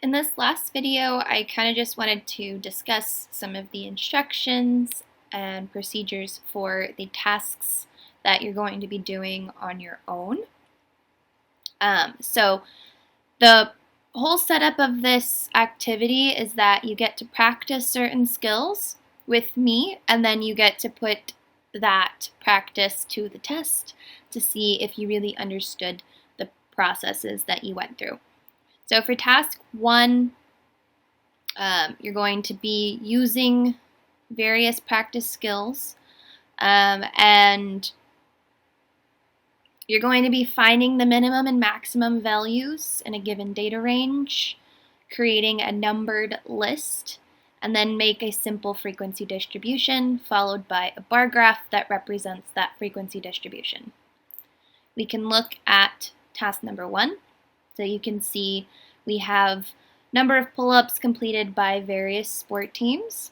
In this last video, I kind of just wanted to discuss some of the instructions and procedures for the tasks that you're going to be doing on your own. So the whole setup of this activity is that you get to practice certain skills with me, and then you get to put that practice to the test to see if you really understood the processes that you went through. So for task 1, you're going to be using various practice skills, and you're going to be finding the minimum and maximum values in a given data range, creating a numbered list, and then make a simple frequency distribution followed by a bar graph that represents that frequency distribution. We can look at task number 1. So you can see we have number of pull-ups completed by various sport teams.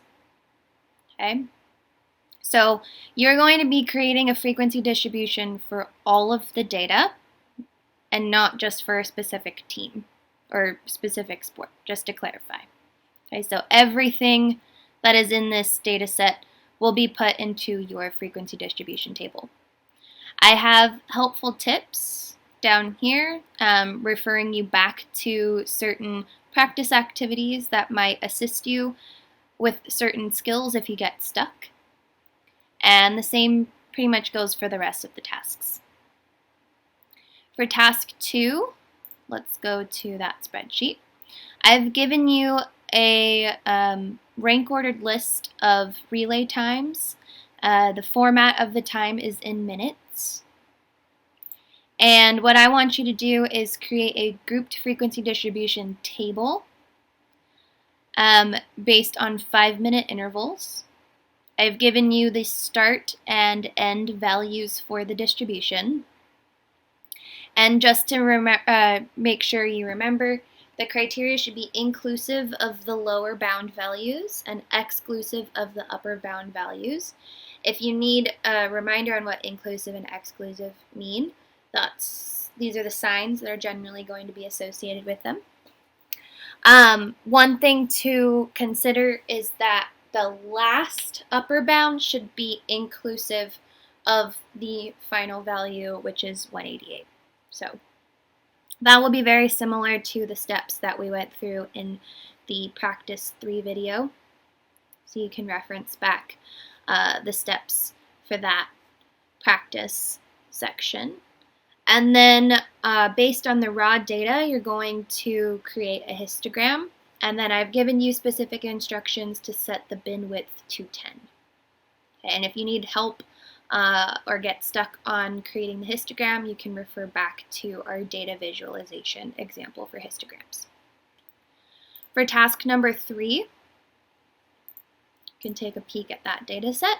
Okay. So you're going to be creating a frequency distribution for all of the data and not just for a specific team or specific sport, just to clarify. Okay, so everything that is in this data set will be put into your frequency distribution table. I have helpful tips down here, referring you back to certain practice activities that might assist you with certain skills if you get stuck. And the same pretty much goes for the rest of the tasks. For task 2, let's go to that spreadsheet. I've given you a rank-ordered list of relay times. The format of the time is in minutes. And what I want you to do is create a grouped frequency distribution table based on 5-minute intervals. I've given you the start and end values for the distribution. And just to make sure you remember, the criteria should be inclusive of the lower bound values and exclusive of the upper bound values. If you need a reminder on what inclusive and exclusive mean, these are the signs that are generally going to be associated with them. One thing to consider is that the last upper bound should be inclusive of the final value, which is 188. So that will be very similar to the steps that we went through in the practice 3 video. So you can reference back the steps for that practice section. And then based on the raw data, you're going to create a histogram. And then I've given you specific instructions to set the bin width to 10. Okay, and if you need help or get stuck on creating the histogram, you can refer back to our data visualization example for histograms. For task number 3, you can take a peek at that data set.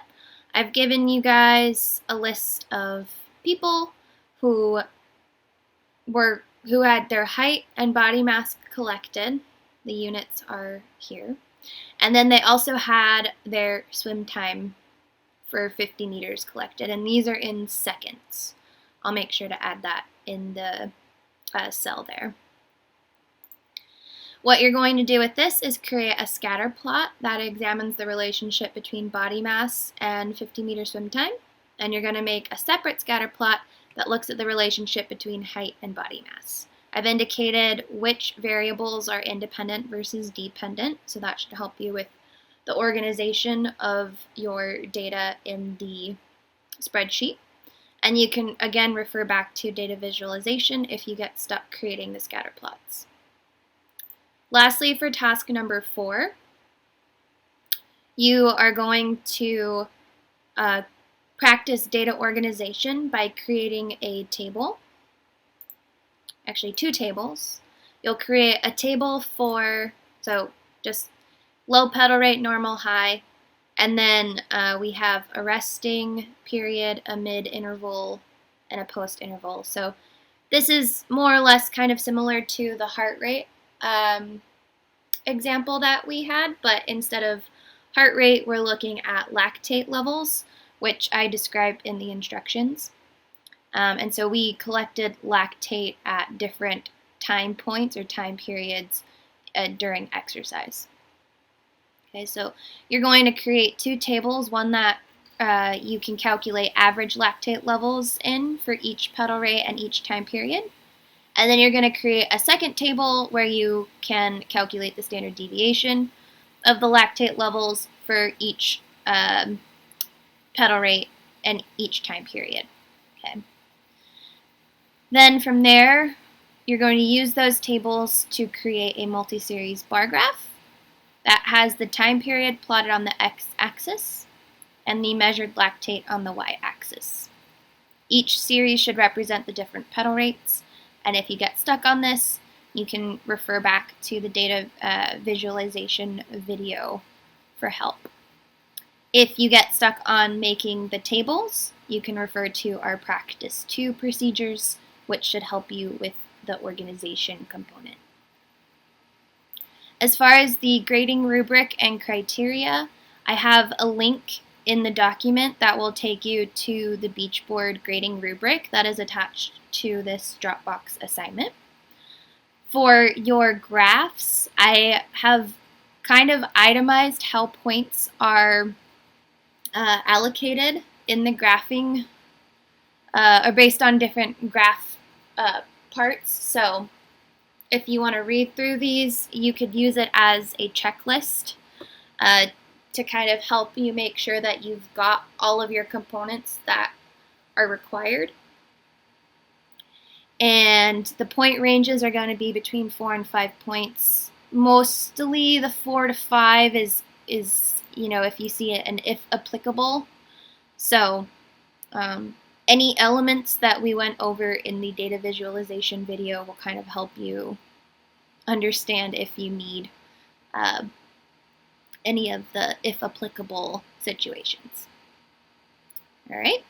I've given you guys a list of people who had their height and body mass collected. The units are here. And then they also had their swim time for 50 meters collected, and these are in seconds. I'll make sure to add that in the cell there. What you're going to do with this is create a scatter plot that examines the relationship between body mass and 50-meter swim time, and you're going to make a separate scatter plot that looks at the relationship between height and body mass. I've indicated which variables are independent versus dependent, so that should help you with the organization of your data in the spreadsheet. And you can, again, refer back to data visualization if you get stuck creating the scatter plots. Lastly, for task number 4, you are going to practice data organization by creating a table. Actually, 2 tables. You'll create a table for, so just low pedal rate, normal, high, and then we have a resting period, a mid-interval, and a post-interval. So this is more or less kind of similar to the heart rate example that we had, but instead of heart rate, we're looking at lactate levels, which I described in the instructions. And so we collected lactate at different time points or time periods during exercise. Okay, so you're going to create two tables, one that you can calculate average lactate levels in for each pedal rate and each time period. And then you're going to create a second table where you can calculate the standard deviation of the lactate levels for each pedal rate and each time period. Okay. Then from there, you're going to use those tables to create a multi-series bar graph that has the time period plotted on the x-axis and the measured lactate on the y-axis. Each series should represent the different pedal rates, and if you get stuck on this, you can refer back to the data visualization video for help. If you get stuck on making the tables, you can refer to our Practice 2 procedures, which should help you with the organization component. As far as the grading rubric and criteria, I have a link in the document that will take you to the Beachboard grading rubric that is attached to this Dropbox assignment. For your graphs, I have kind of itemized how points are allocated in the graphing, or based on different graph parts. So if you want to read through these, you could use it as a checklist to kind of help you make sure that you've got all of your components that are required. And the point ranges are going to be between 4 and 5 points. Mostly the 4 to 5 is you know, if you see it, and if applicable. So any elements that we went over in the data visualization video will kind of help you understand if you need any of the if applicable situations. All right.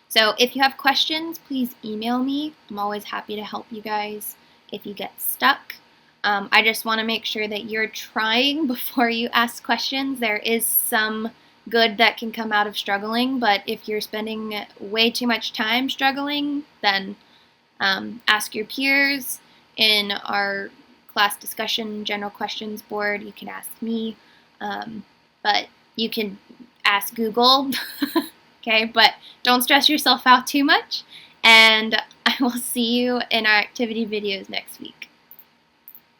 So if you have questions, please email me. I'm always happy to help you guys if you get stuck. I just want to make sure that you're trying before you ask questions. There is some good that can come out of struggling, but if you're spending way too much time struggling, then ask your peers in our class discussion general questions board. You can ask me, but you can ask Google. Okay, but don't stress yourself out too much, and I will see you in our activity videos next week.